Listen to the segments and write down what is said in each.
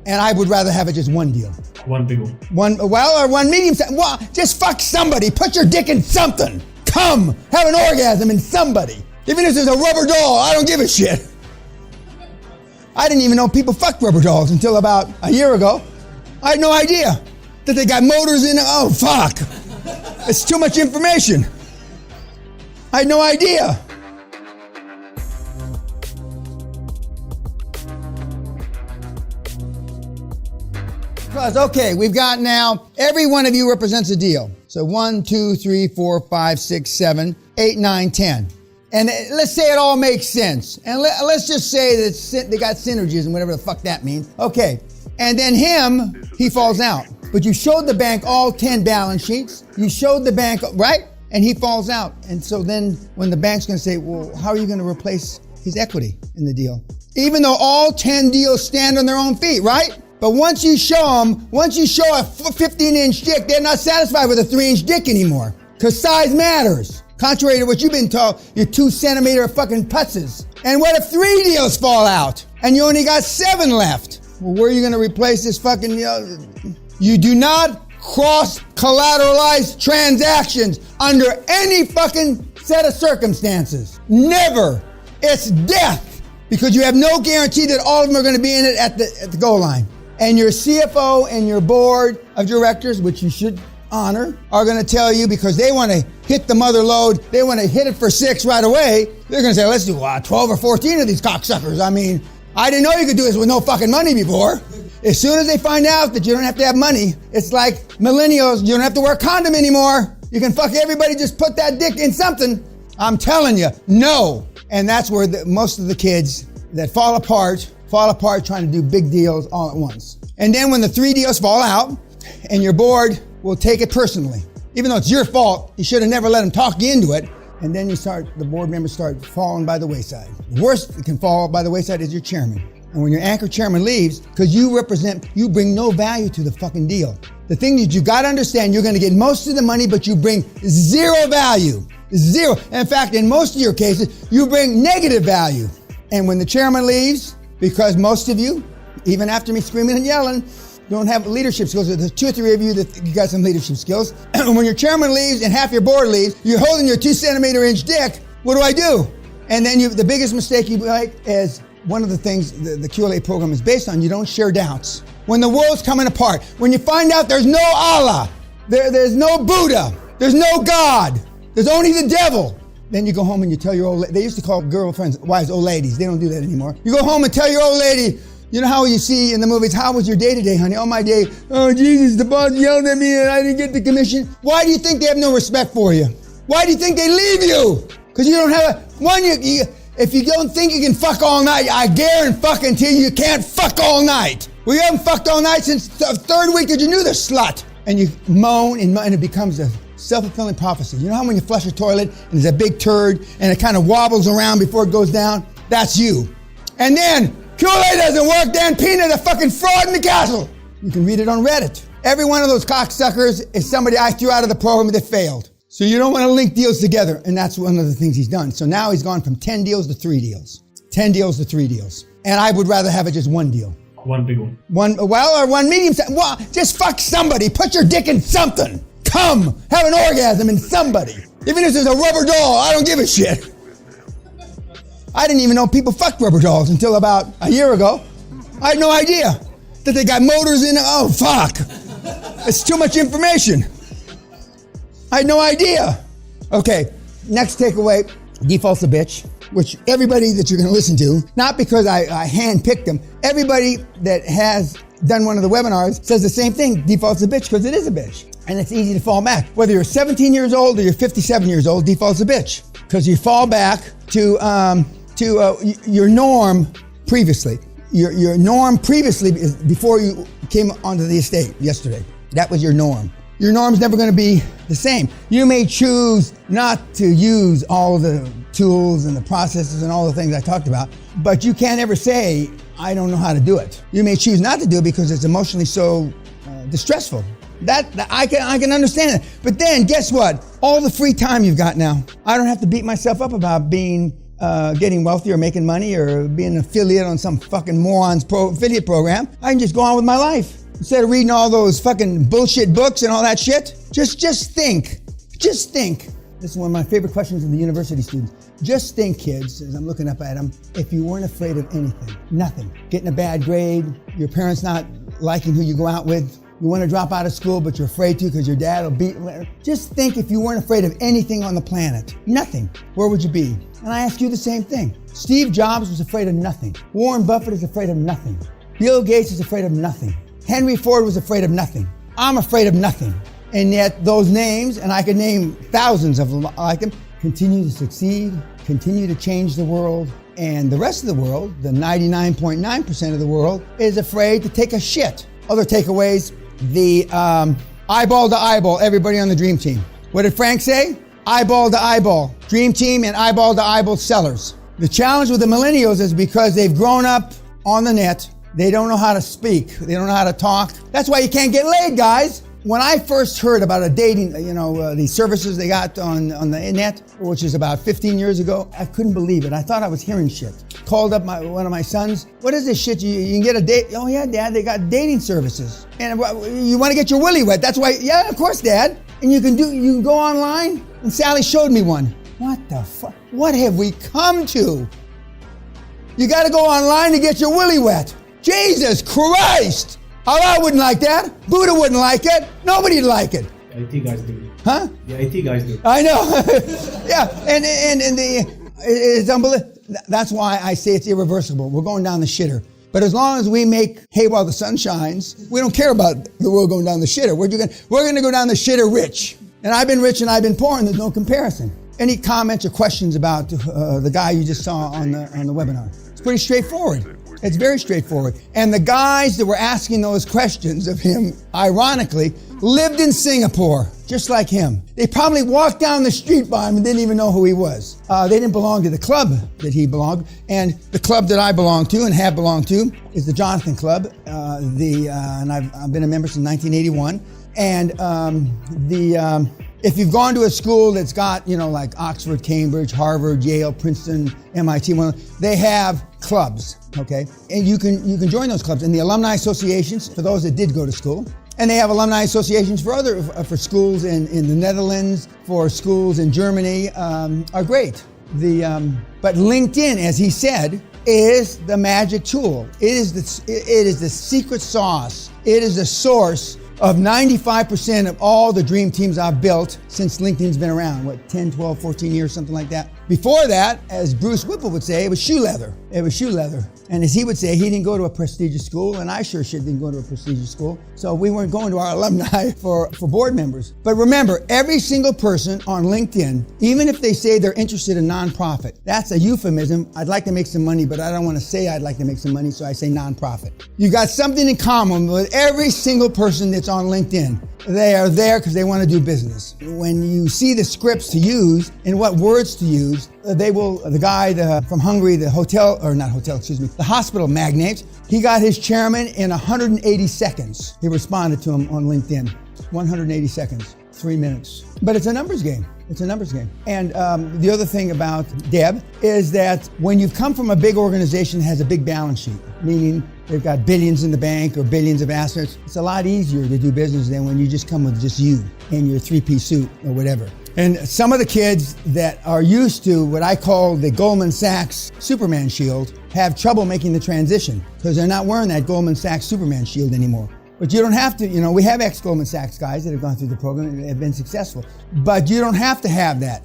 And I would rather have it just one deal. One big one. Or one medium size. Well, just fuck somebody. Put your dick in something. Come, have an orgasm in somebody. Even if it's a rubber doll, I don't give a shit. I didn't even know people fucked rubber dolls until about a year ago. I had no idea that they got motors in it. Oh, fuck. It's too much information. I had no idea. Because, okay, we've got now, every one of you represents a deal. So 1, 2, 3, 4, 5, 6, 7, 8, 9, 10. And let's say it all makes sense. And let's just say that they got synergies and whatever the fuck that means. Okay. And then he falls out. But you showed the bank all 10 balance sheets. You showed the bank, right? And he falls out. And so then when the bank's going to say, well, how are you going to replace his equity in the deal? Even though all 10 deals stand on their own feet, right? But once you show a 15-inch dick, they're not satisfied with a 3-inch dick anymore. Because size matters. Contrary to what you've been told, you're 2-centimeter fucking putzes. And what if 3 deals fall out and you only got 7 left? Well, where are you going to replace this fucking... You do not cross-collateralize transactions under any fucking set of circumstances. Never. It's death. Because you have no guarantee that all of them are going to be in it at the goal line. And your CFO and your board of directors, which you should honor, are going to tell you, because they want to hit the mother load, they want to hit it for 6 right away, they're going to say, let's do 12 or 14 of these cocksuckers. I mean, I didn't know you could do this with no fucking money before. As soon as they find out that you don't have to have money, it's like millennials, you don't have to wear a condom anymore. You can fuck everybody, just put that dick in something. I'm telling you, no. And that's where most of the kids that fall apart trying to do big deals all at once. And then when the 3 deals fall out, and your board will take it personally. Even though it's your fault, you should have never let them talk you into it. And then the board members start falling by the wayside. The worst that can fall by the wayside is your chairman. And when your anchor chairman leaves, because you bring no value to the fucking deal. The thing that you got to understand, you're going to get most of the money, but you bring 0 value. 0. In fact, in most of your cases, you bring negative value. And when the chairman leaves, because most of you, even after me screaming and yelling, don't have leadership skills. There's 2 or 3 of you that you got some leadership skills. And when your chairman leaves and half your board leaves, you're holding your 2-centimeter-inch dick. What do? And then the biggest mistake you make is one of the things the QLA program is based on. You don't share doubts. When the world's coming apart, when you find out there's no Allah, there's no Buddha, there's no God, there's only the devil, then you go home and you tell your old lady. They used to call girlfriends, wives, old ladies. They don't do that anymore. You go home and tell your old lady, you know how you see in the movies, how was your day today, honey? Oh, my day. Oh, Jesus, the boss yelled at me and I didn't get the commission. Why do you think they have no respect for you? Why do you think they leave you? Because you don't have if you don't think you can fuck all night, I guarantee you can't fuck all night. Well, you haven't fucked all night since the 3rd week that you knew the slut. And you moan and it becomes a self-fulfilling prophecy. You know how when you flush a toilet and there's a big turd and it kind of wobbles around before it goes down? That's you. And then QLA doesn't work, Dan Pena, the fucking fraud in the castle. You can read it on Reddit. Every one of those cocksuckers is somebody I threw out of the program that failed. So you don't want to link deals together, and that's one of the things he's done. So now he's gone from 10 deals to 3 deals. 10 deals to 3 deals. And I would rather have it just one deal. One big one. One medium size. Well, just fuck somebody. Put your dick in something. Come, have an orgasm in somebody. Even if it's a rubber doll, I don't give a shit. I didn't even know people fucked rubber dolls until about a year ago. I had no idea that they got motors in it. Oh, fuck. It's too much information. I had no idea. Okay, next takeaway, default's a bitch, which everybody that you're going to listen to, not because I handpicked them, everybody that has done one of the webinars says the same thing, default's a bitch, because it is a bitch. And it's easy to fall back. Whether you're 17 years old or you're 57 years old, default's a bitch. Because you fall back to your norm previously. Your norm previously is before you came onto the estate yesterday. That was your norm. Your norm's never going to be the same. You may choose not to use all the tools and the processes and all the things I talked about, but you can't ever say, I don't know how to do it. You may choose not to do it because it's emotionally so distressful. That I can understand it. But then guess what? All the free time you've got now, I don't have to beat myself up about being getting wealthy or making money or being an affiliate on some fucking moron's affiliate program. I can just go on with my life. Instead of reading all those fucking bullshit books and all that shit, just think. Just think. This is one of my favorite questions of the university students. Just think, kids, as I'm looking up at them, if you weren't afraid of anything, nothing. Getting a bad grade, your parents not liking who you go out with, you want to drop out of school, but you're afraid to because your dad will beat you. Just think if you weren't afraid of anything on the planet, nothing, where would you be? And I ask you the same thing. Steve Jobs was afraid of nothing. Warren Buffett is afraid of nothing. Bill Gates is afraid of nothing. Henry Ford was afraid of nothing. I'm afraid of nothing. And yet those names, and I could name thousands of them like them, continue to succeed, continue to change the world. And the rest of the world, the 99.9% of the world, is afraid to take a shit. Other takeaways, the eyeball to eyeball, everybody on the dream team. What did Frank say? Eyeball to eyeball, dream team and eyeball to eyeball sellers. The challenge with the millennials is because they've grown up on the net, they don't know how to speak, they don't know how to talk. That's why you can't get laid, guys. When I first heard about a dating, these services they got on the net, which is about 15 years ago, I couldn't believe it. I thought I was hearing shit. Called up one of my sons. What is this shit? You can get a date? Oh yeah, Dad, they got dating services. And you want to get your willy wet. That's why, yeah, of course, Dad. And you can go online. And Sally showed me one. What the fuck? What have we come to? You got to go online to get your willy wet. Jesus Christ! Allah wouldn't like that. Buddha wouldn't like it. Nobody'd like it. IT guys do. Huh? The IT guys do. I know. Yeah, and it's unbelievable. That's why I say it's irreversible. We're going down the shitter. But as long as we make hay while the sun shines, we don't care about the world going down the shitter. We're going to go down the shitter rich. And I've been rich and I've been poor, and there's no comparison. Any comments or questions about the guy you just saw on the webinar? It's pretty straightforward. It's very straightforward. And the guys that were asking those questions of him, ironically, lived in Singapore, just like him. They probably walked down the street by him and didn't even know who he was. They didn't belong to the club that he belonged. And the club that I belong to and have belonged to is the Jonathan Club. And I've been a member since 1981. And if you've gone to a school that's got, like Oxford, Cambridge, Harvard, Yale, Princeton, MIT, they have clubs, okay? And you can join those clubs. And the alumni associations, for those that did go to school, and they have alumni associations for schools in the Netherlands, for schools in Germany, are great. But LinkedIn, as he said, is the magic tool. It is the secret sauce. It is the source of 95% of all the dream teams I've built since LinkedIn's been around, 10, 12, 14 years, something like that. Before that, as Bruce Whipple would say, it was shoe leather. It was shoe leather. And as he would say, he didn't go to a prestigious school, and I sure shit didn't go to a prestigious school. So we weren't going to our alumni for board members. But remember, every single person on LinkedIn, even if they say they're interested in nonprofit, that's a euphemism. I'd like to make some money, but I don't want to say I'd like to make some money, so I say nonprofit. You got something in common with every single person that's on LinkedIn. They are there because they want to do business. When you see the scripts to use and what words to use, the guy from Hungary, the hospital magnate, he got his chairman in 180 seconds. He responded to him on LinkedIn. 180 seconds, 3 minutes. But it's a numbers game. It's a numbers game. And the other thing about Deb is that when you've come from a big organization that has a big balance sheet, meaning they've got billions in the bank or billions of assets, it's a lot easier to do business than when you just come with just you in your three-piece suit or whatever. And some of the kids that are used to what I call the Goldman Sachs Superman shield have trouble making the transition because they're not wearing that Goldman Sachs Superman shield anymore. But you don't have to, we have ex-Goldman Sachs guys that have gone through the program and have been successful. But you don't have to have that.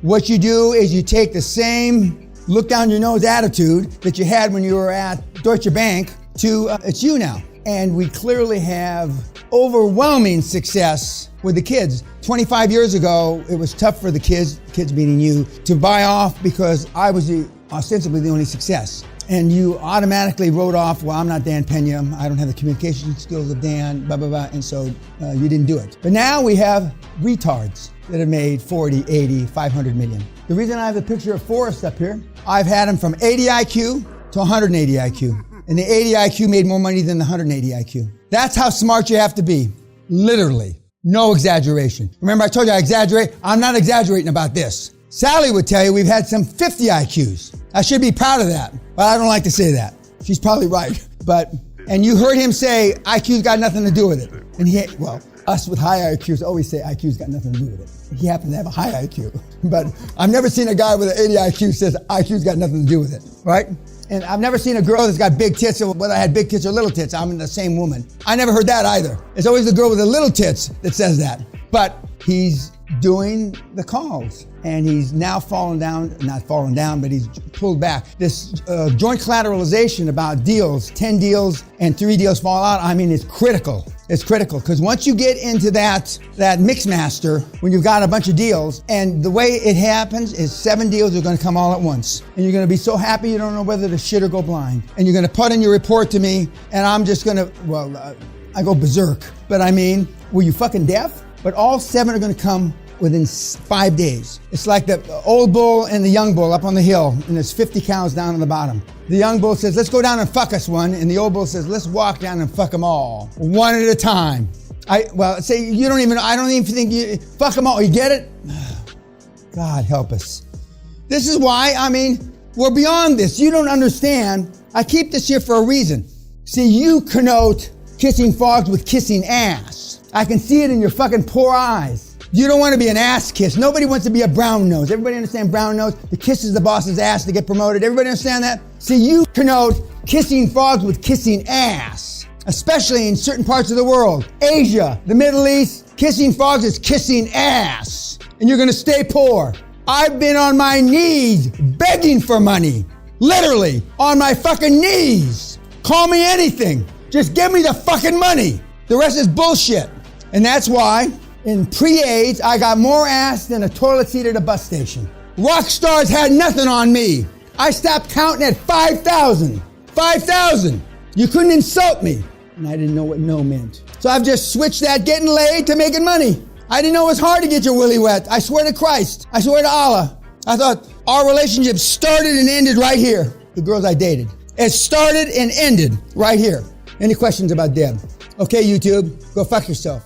What you do is you take the same look down your nose attitude that you had when you were at Deutsche Bank to it's you now. And we clearly have overwhelming success with the kids. 25 years ago, it was tough for the kids meaning you, to buy off because I was ostensibly the only success. And you automatically wrote off, well, I'm not Dan Pena, I don't have the communication skills of Dan, blah, blah, blah, and so you didn't do it. But now we have retards that have made 40, 80, 500 million. The reason I have the picture of Forrest up here, I've had him from 80 IQ to 180 IQ. And the 80 IQ made more money than the 180 IQ. That's how smart you have to be, literally. No exaggeration. Remember I told you I exaggerate? I'm not exaggerating about this. Sally would tell you we've had some 50 IQs. I should be proud of that, but I don't like to say that. She's probably right. And you heard him say IQ's got nothing to do with it. And us with high IQs always say IQ's got nothing to do with it. He happens to have a high IQ. But I've never seen a guy with an 80 IQ says IQ's got nothing to do with it, right? And I've never seen a girl that's got big tits, whether I had big tits or little tits, I'm the same woman. I never heard that either. It's always the girl with the little tits that says that. But he's doing the calls. And he's now not fallen down, but he's pulled back. This joint collateralization about deals, 10 deals and 3 deals fall out, I mean, it's critical. It's critical because once you get into that mix master, when you've got a bunch of deals, and the way it happens is 7 deals are going to come all at once. And you're going to be so happy you don't know whether to shit or go blind. And you're going to put in your report to me, and I'm just going to, I go berserk. But I mean, were you fucking deaf? But all 7 are going to come within 5 days. It's like the old bull and the young bull up on the hill, and there's 50 cows down on the bottom. The young bull says, let's go down and fuck us one, and the old bull says, let's walk down and fuck them all, one at a time. I don't even think you, fuck them all, you get it? God help us. This is why, we're beyond this. You don't understand. I keep this here for a reason. See, you connote kissing frogs with kissing ass. I can see it in your fucking poor eyes. You don't want to be an ass kiss. Nobody wants to be a brown nose. Everybody understand brown nose? The kiss is the boss's ass to get promoted. Everybody understand that? See, you connote kissing frogs with kissing ass, especially in certain parts of the world. Asia, the Middle East, kissing frogs is kissing ass. And you're going to stay poor. I've been on my knees begging for money. Literally, on my fucking knees. Call me anything. Just give me the fucking money. The rest is bullshit. And that's why in pre-AIDS, I got more ass than a toilet seat at a bus station. Rock stars had nothing on me. I stopped counting at 5,000. 5,000. You couldn't insult me. And I didn't know what no meant. So I've just switched that getting laid to making money. I didn't know it was hard to get your willy wet. I swear to Christ. I swear to Allah. I thought our relationship started and ended right here. The girls I dated. It started and ended right here. Any questions about Deb? Okay, YouTube, go fuck yourself.